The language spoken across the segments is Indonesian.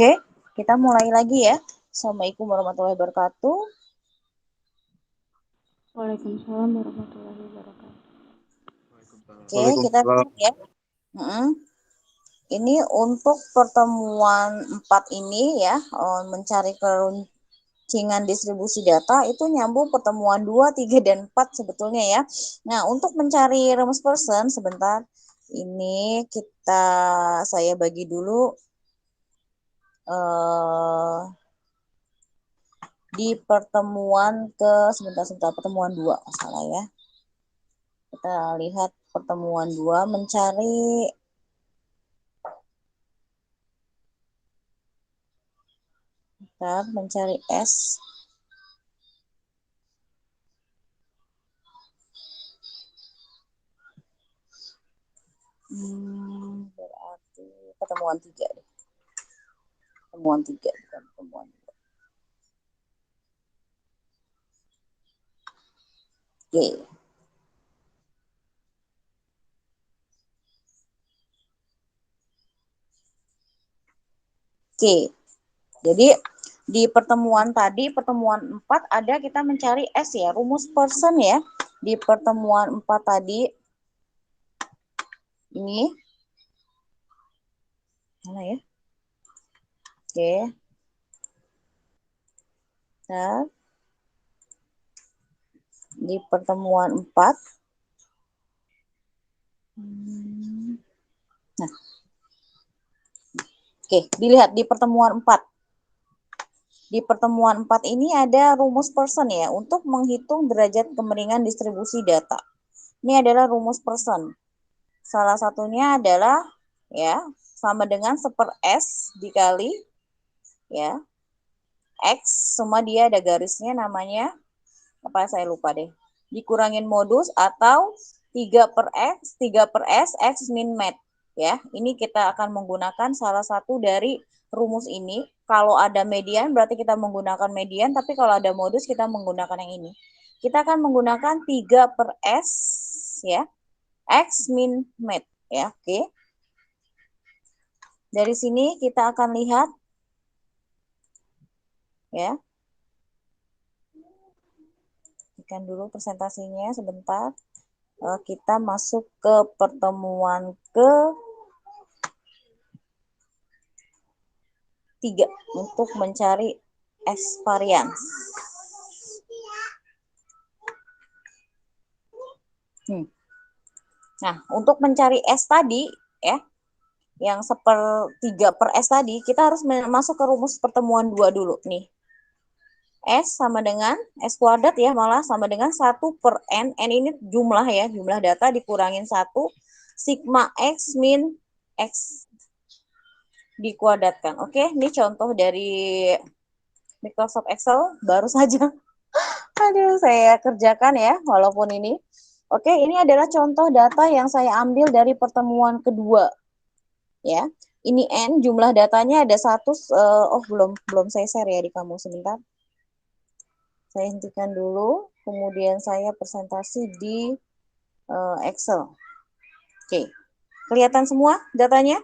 Oke, kita mulai lagi ya. Assalamualaikum warahmatullahi wabarakatuh. Waalaikumsalam warahmatullahi wabarakatuh. Oke, kita lihat ya. Ini untuk pertemuan 4 ini ya, mencari keruncingan distribusi data itu nyambung pertemuan 2, 3, dan 4 sebetulnya ya. Nah, untuk mencari rumus person sebentar. Ini saya bagi dulu di pertemuan pertemuan 2 salah ya. Kita lihat pertemuan 2 mencari S. Berarti pertemuan 3 deh. Pertemuan 3 bukan pertemuan 2. Oke. Oke. Jadi di pertemuan 4 ada kita mencari S ya, rumus person ya. Di pertemuan 4 tadi ini mana ya? Oke. Nah, di pertemuan 4 nah. Oke, dilihat di pertemuan 4. Di pertemuan 4 ini ada rumus person ya untuk menghitung derajat kemiringan distribusi data. Ini adalah rumus person. Salah satunya adalah ya sama dengan 1/S dikali ya X, semua dia ada garisnya namanya apa saya lupa deh. Dikurangin modus atau 3/X, 3/S, X min mat. Ya, ini kita akan menggunakan salah satu dari rumus ini. Kalau ada median berarti kita menggunakan median, tapi kalau ada modus kita menggunakan yang ini. Kita akan menggunakan 3/S ya, X min mat ya, oke. Dari sini kita akan lihat ya. Ikan dulu presentasinya sebentar. Kita masuk ke pertemuan ke-3 untuk mencari S varians. Nah, untuk mencari S tadi ya, yang 3/S tadi, kita harus masuk ke rumus pertemuan 2 dulu nih. S sama dengan S kuadrat ya, malah sama dengan 1/N. N ini jumlah ya, jumlah data dikurangin 1 sigma X min X dikuadratkan. Oke, ini contoh dari Microsoft Excel baru saja. Aduh, saya kerjakan ya, walaupun ini. Oke, ini adalah contoh data yang saya ambil dari pertemuan kedua. Ya, ini N, jumlah datanya ada 1, belum saya share ya di kamu sebentar. Saya hentikan dulu, kemudian saya presentasi di Excel. Oke, kelihatan semua datanya?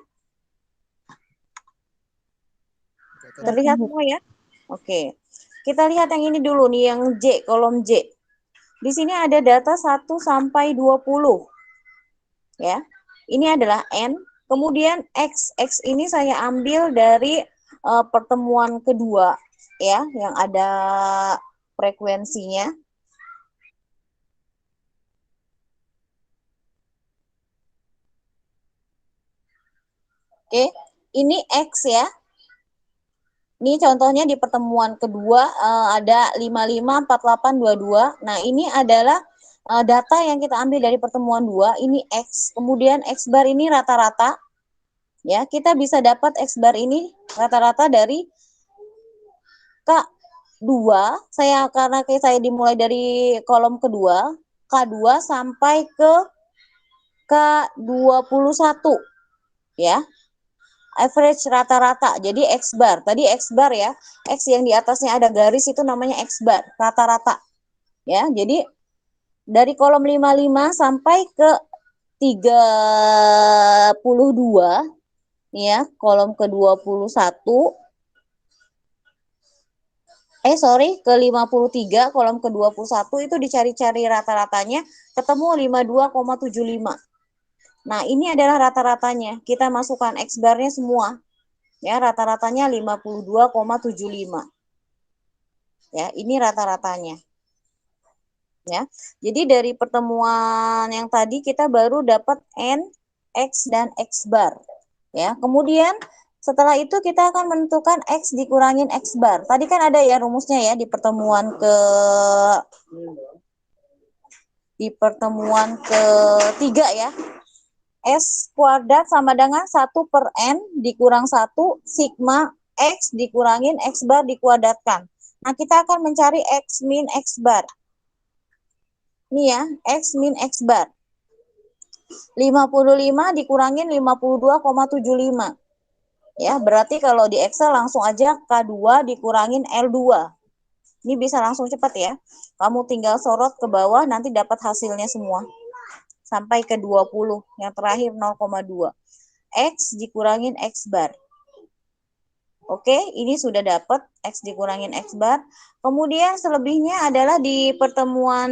Terlihat semua ya? Oke, kita lihat yang ini dulu nih, yang J, kolom J. Di sini ada data 1 sampai 20. Ya, ini adalah N, kemudian X. X ini saya ambil dari pertemuan kedua, ya, yang ada frekuensinya. Oke, ini X ya. Ini contohnya di pertemuan kedua ada 55, 48, 22. Nah, ini adalah data yang kita ambil dari pertemuan 2. Ini X. Kemudian X bar ini rata-rata. Ya, kita bisa dapat X bar ini rata-rata dari K2. Karena saya dimulai dari kolom kedua, K2 sampai ke K21. Ya. Average rata-rata. Jadi X bar. Tadi X bar ya. X yang di atasnya ada garis itu namanya X bar, rata-rata. Ya, jadi dari kolom 55 sampai ke 32 ya, kolom ke 21 ke 53, kolom ke 21 itu dicari-cari rata-ratanya, ketemu 52,75. Nah, ini adalah rata-ratanya. Kita masukkan X bar-nya semua. Ya, rata-ratanya 52,75. Ya, ini rata-ratanya. Ya. Jadi dari pertemuan yang tadi kita baru dapat N, X dan X bar. Ya, kemudian setelah itu kita akan menentukan X dikurangin X bar. Tadi kan ada ya rumusnya ya di pertemuan ketiga ya. S kuadrat sama dengan 1 per N dikurang 1 sigma X dikurangin X bar dikuadratkan. Nah, kita akan mencari X min X bar. Ini ya, X min X bar. 55 dikurangin 52,75. Ya, berarti kalau di Excel langsung aja K2 dikurangin L2. Ini bisa langsung cepat ya. Kamu tinggal sorot ke bawah, nanti dapat hasilnya semua. Sampai ke 20, yang terakhir 0,2. X dikurangin X bar. Oke, ini sudah dapat X dikurangin X bar. Kemudian selebihnya adalah di pertemuan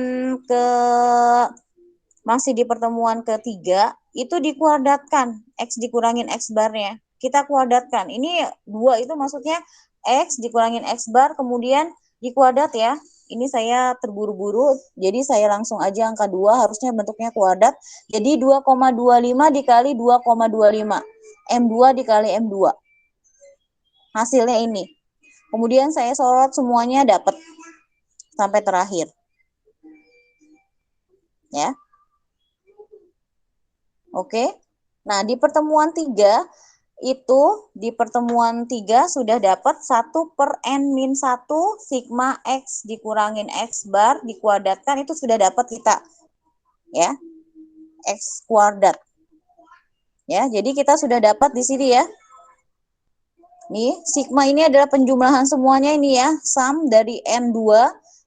masih di pertemuan ketiga, itu dikuadratkan. X dikurangin X barnya. Kita kuadratkan. Ini 2 itu maksudnya X dikurangin X bar, kemudian dikuadrat ya. Ini saya terburu-buru, jadi saya langsung aja angka 2, harusnya bentuknya kuadrat. Jadi 2,25 dikali 2,25. M2 dikali M2. Hasilnya ini. Kemudian saya sorot semuanya dapat sampai terakhir. Ya. Oke. Nah, di pertemuan 3 itu di pertemuan 3 sudah dapat 1 per N min 1 sigma X dikurangin X bar dikuadratkan, itu sudah dapat kita. Ya. X kuadrat. Ya, jadi kita sudah dapat di sini ya. Nih, sigma ini adalah penjumlahan semuanya ini ya. Sum dari N2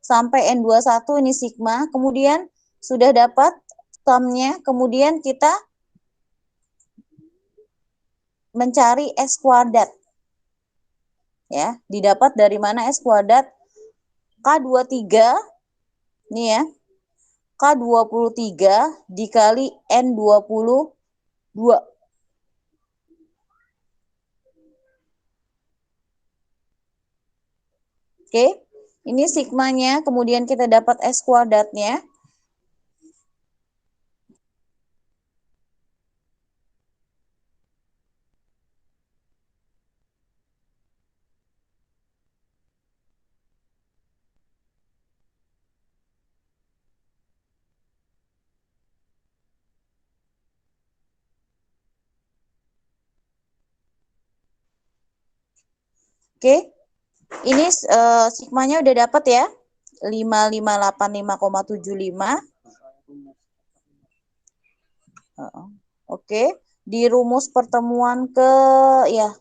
sampai N21 ini sigma. Kemudian sudah dapat sumnya. Kemudian kita mencari X kuadrat. Ya, didapat dari mana X kuadrat? K23 nih ya. K23 dikali N22. Oke. Ini sigmanya, kemudian kita dapat X kuadratnya. Oke. Ini sigmanya udah dapat ya. 5585,75. Oke. Di rumus pertemuan ya.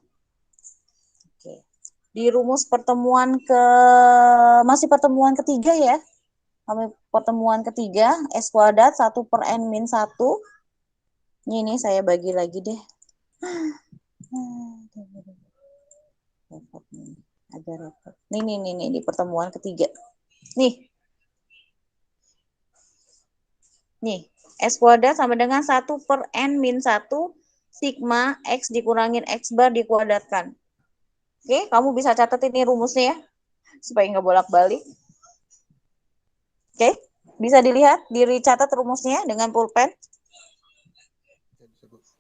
Oke. Di rumus pertemuan masih pertemuan ketiga ya. Pertemuan ketiga, S kuadrat 1 per N min 1. Ini saya bagi lagi deh. Agak repot. Nih, di pertemuan ketiga. Nih. S kuadrat sama dengan 1 per N min 1 sigma X dikurangin X bar dikuadratkan. Oke, kamu bisa catat ini rumusnya ya, supaya nggak bolak-balik. Oke, bisa dilihat, dicatat rumusnya dengan pulpen.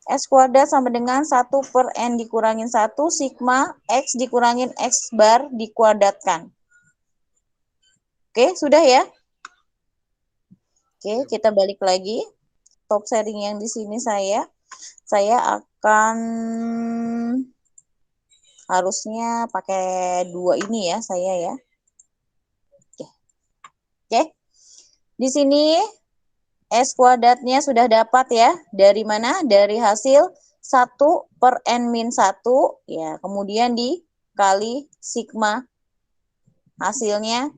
S kuadrat sama dengan 1 per N dikurangin 1 sigma X dikurangin X bar dikuadratkan. Oke, sudah ya? Oke, kita balik lagi. Top sharing yang di sini saya akan harusnya pakai 2 ini ya saya ya. Oke. Di sini S kuadratnya sudah dapat ya. Dari mana? Dari hasil 1 per N min 1. Ya, kemudian dikali sigma. Hasilnya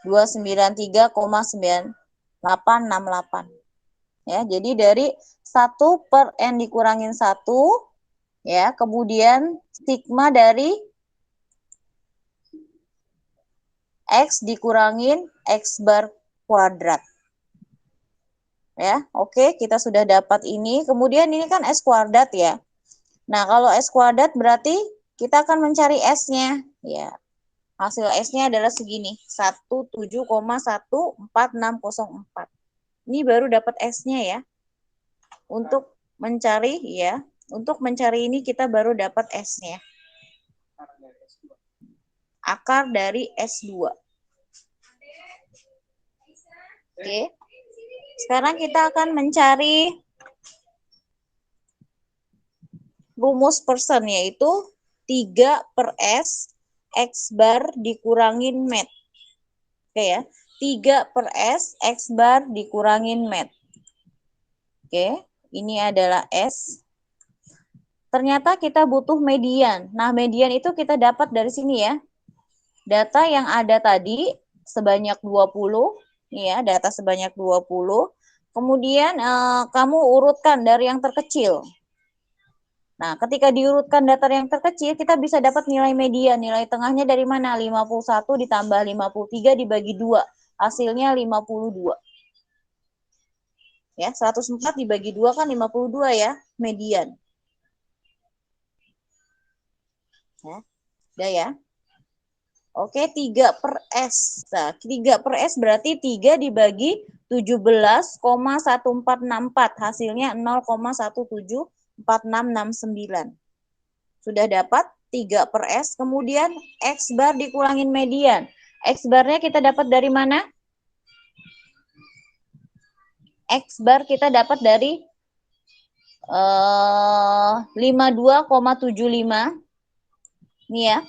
293,9868. Ya, jadi dari 1 per N dikurangin 1. Ya, kemudian sigma dari X dikurangin X bar kuadrat. Ya, oke, kita sudah dapat ini. Kemudian ini kan S kuadrat ya. Nah, kalau S kuadrat berarti kita akan mencari S-nya. Ya, hasil S-nya adalah segini, 17,14604. Ini baru dapat S-nya ya. Untuk mencari ini kita baru dapat S-nya. Akar dari S2. Oke. Sekarang kita akan mencari rumus persen, yaitu 3/S X bar dikurangin mat. Oke ya. 3/S X bar dikurangin mat. Oke, ini adalah S. Ternyata kita butuh median. Nah, median itu kita dapat dari sini ya. Data yang ada tadi sebanyak 20, ya, data sebanyak 20. Kemudian kamu urutkan dari yang terkecil. Nah, ketika diurutkan data yang terkecil, kita bisa dapat nilai median. Nilai tengahnya dari mana? 51 ditambah 53 dibagi 2. Hasilnya 52. Ya, 104 dibagi 2 kan 52 ya, median. Ya, udah ya. Oke, 3/S. Nah, 3/S berarti 3 dibagi 17,1464. Hasilnya 0,174669. Sudah dapat 3/S. Kemudian X bar dikurangin median. X barnya kita dapat dari mana? X bar kita dapat dari 52,75. Ini ya.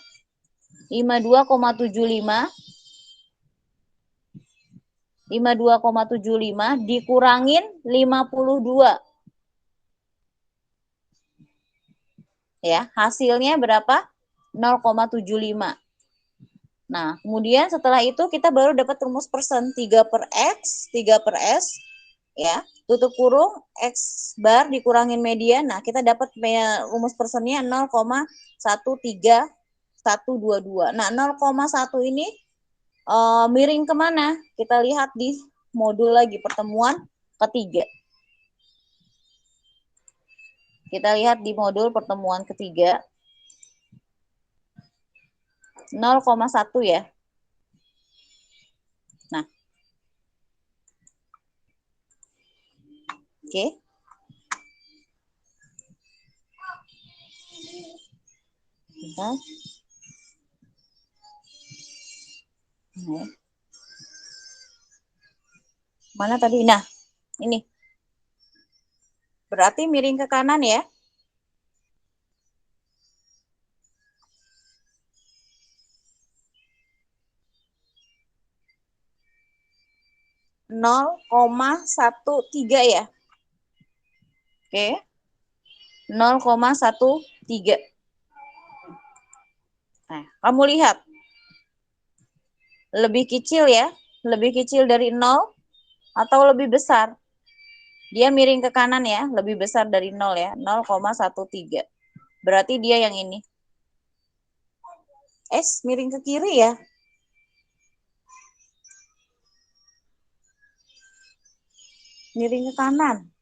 52,75 dikurangin 52. Ya, hasilnya berapa? 0,75. Nah, kemudian setelah itu kita baru dapat rumus persen 3/X, 3/S ya, tutup kurung X bar dikurangin median. Nah, kita dapat rumus persennya 0,13122. Nah, 0,1 ini miring kemana? Kita lihat di modul lagi, pertemuan ketiga. Kita lihat di modul pertemuan ketiga. 0,1 ya. Nah. Oke. Bentar. Mana tadi? Nah, ini. Berarti miring ke kanan ya. Nol koma 13 ya. Oke. 0,13. Nah, kamu lihat. Lebih kecil ya. Lebih kecil dari 0 atau lebih besar. Dia miring ke kanan ya. Lebih besar dari 0 ya. 0,13. Berarti dia yang ini. S miring ke kiri ya. Miring ke kanan.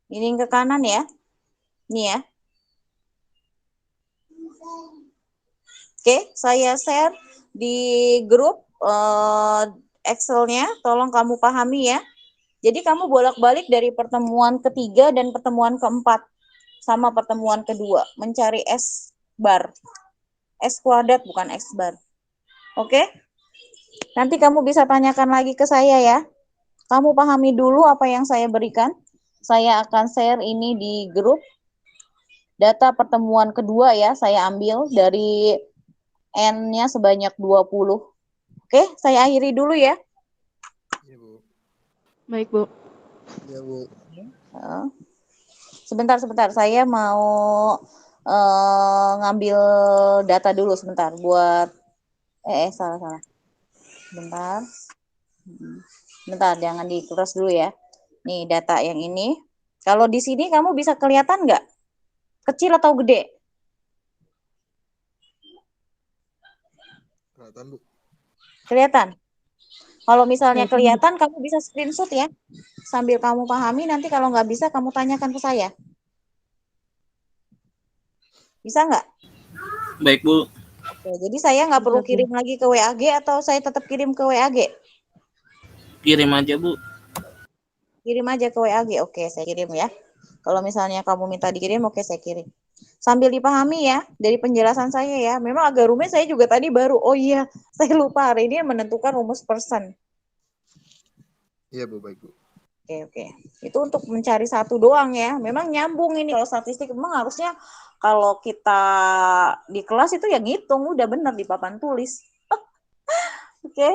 Miring ke kanan ya. Ini ya. Oke, saya share di grup Excel-nya. Tolong kamu pahami ya. Jadi kamu bolak-balik dari pertemuan ketiga dan pertemuan keempat sama pertemuan kedua. Mencari S bar. S kuadrat bukan X bar. Oke? Nanti kamu bisa tanyakan lagi ke saya ya. Kamu pahami dulu apa yang saya berikan. Saya akan share ini di grup. Data pertemuan kedua ya, saya ambil dari N-nya sebanyak 20. Oke, saya akhiri dulu ya. Iya, Bu. Baik, Bu. Iya, Bu. Sebentar, saya mau ngambil data dulu sebentar buat salah. Bentar, jangan dikuras dulu ya. Nih data yang ini. Kalau di sini kamu bisa kelihatan nggak? Kecil atau gede? Kelihatan, Bu. Kelihatan? Kalau misalnya kelihatan, kamu bisa screenshot ya. Sambil kamu pahami, nanti kalau nggak bisa, kamu tanyakan ke saya. Bisa nggak? Baik, Bu. Oke, jadi saya nggak perlu kirim lagi ke WAG atau saya tetap kirim ke WAG? Kirim aja, Bu. Kirim aja ke WAG. Oke, saya kirim ya. Kalau misalnya kamu minta dikirim, oke saya kirim. Sambil dipahami ya, dari penjelasan saya ya. Memang agak rumit, saya juga tadi baru, oh iya, saya lupa hari ini menentukan rumus persen. Iya, Bu, baik, Bu. Oke. Itu untuk mencari satu doang ya. Memang nyambung ini. Kalau statistik memang harusnya kalau kita di kelas itu ya ngitung, udah benar di papan tulis. Oke.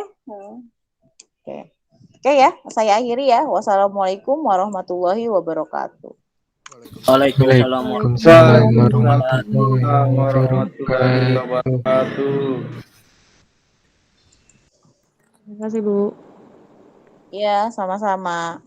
Oke ya, saya akhiri ya. Wassalamualaikum warahmatullahi wabarakatuh. Waalaikumsalam warahmatullahi wabarakatuh. Terima kasih, Bu. Ya, sama-sama.